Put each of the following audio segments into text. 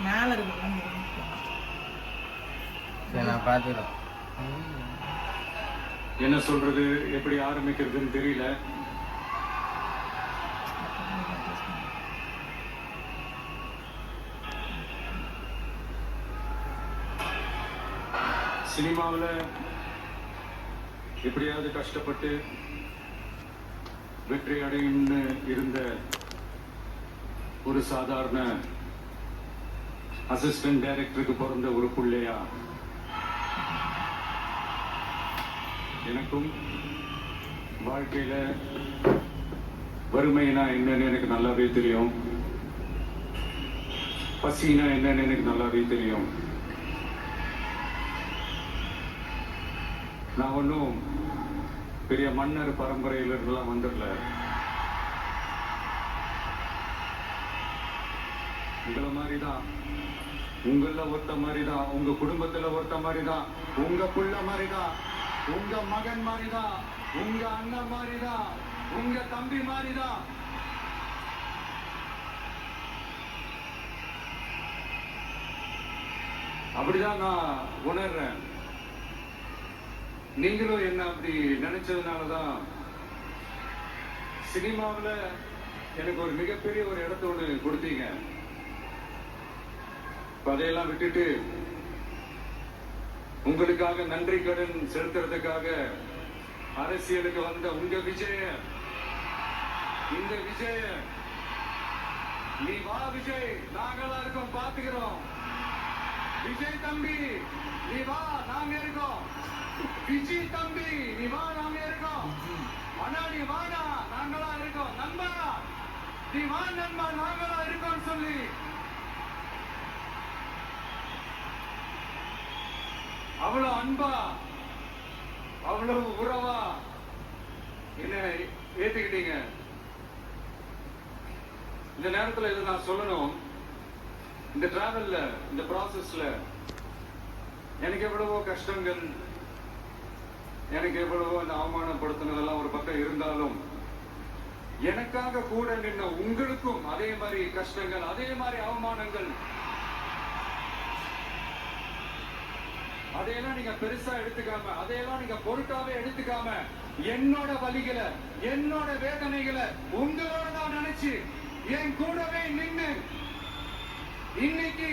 மேல இருக்கு. நான் பார்த்துக்கிறேன். என்ன சொல்றது, எப்படி ஆரம்பிக்கிறதுன்னு தெரியல. சினிமாவில் எப்படியாவது கஷ்டப்பட்டு வெற்றி அடையும்னு இருந்த ஒரு சாதாரண அசிஸ்டன்ட் டைரக்டருக்கு பிறந்த ஒரு பிள்ளையா எனக்கும் வாழ்க்கையில வறுமைனா என்னன்னு எனக்கு நல்லாவே தெரியும், பசினா என்னன்னு எனக்கு நல்லாவே தெரியும். நான் ஒன்றும் பெரிய மன்னர் பரம்பரையில இருந்தெல்லாம் வந்துடல. உங்களை மாதிரிதான், உங்கள ஒருத்த மாதிரிதான், உங்க குடும்பத்துல ஒருத்த மாதிரிதான், உங்க புள்ள மாதிரிதான், உங்க மகன் மாதிரிதான், உங்க அண்ணன் மாதிரிதான், உங்க தம்பி மாதிரிதான். அப்படிதான் நான் உணர்றேன். நீங்களும் என்ன அப்படி நினைச்சதுனாலதான் சினிமாவில் எனக்கு ஒரு மிகப்பெரிய ஒரு இடத்த ஒண்ணு கொடுத்தீங்க. அதையெல்லாம் விட்டுட்டு உங்களுக்காக நன்றி கடன் செலுத்துறதுக்காக அரசியலுக்கு வந்த உங்க விஜய, இந்த விஜய, நீ வா விஜய், நாங்களா இருக்கோம், பாத்துக்கிறோம். விஜய் தம்பி நீ வா, நாங்க இருக்கோம். விஜய் தம்பி நீ வா, நாங்க இருக்கோம். அண்ணா நீ வாடா, நாங்களா இருக்கோம். நண்பா நீ வா நண்பா, நாங்களா இருக்கோம் சொல்லி அவ்வளவு அன்பா, அவ்வளவு உறவா என்ன ஏத்துக்கிட்டீங்க. இந்த நேரத்துல இதை நான் சொல்லணும். இந்த டிராவல்ல, இந்த ப்ராசஸ்ல எனக்கு எவ்வளவோ கஷ்டங்கள், எனக்கு எவ்வளவோ அந்த அவமானப்படுத்தினதெல்லாம் ஒரு பக்கம் இருந்தாலும், எனக்காக கூட நின்ன உங்களுக்கும் அதே மாதிரி கஷ்டங்கள், அதே மாதிரி அவமானங்கள், அதையெல்லாம் நீங்க பெருசா எடுத்துக்காம, அதையெல்லாம் நீங்க பொருட்டாவே எடுத்துக்காம, என்னோட வலிகளை, என்னோட வேதனைகளை உங்களோட தான் நினைச்சு என் கூடவே நின்று இன்னைக்கு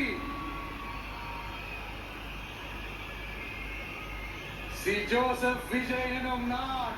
சி ஜோசப் விஜய் எனும் நான்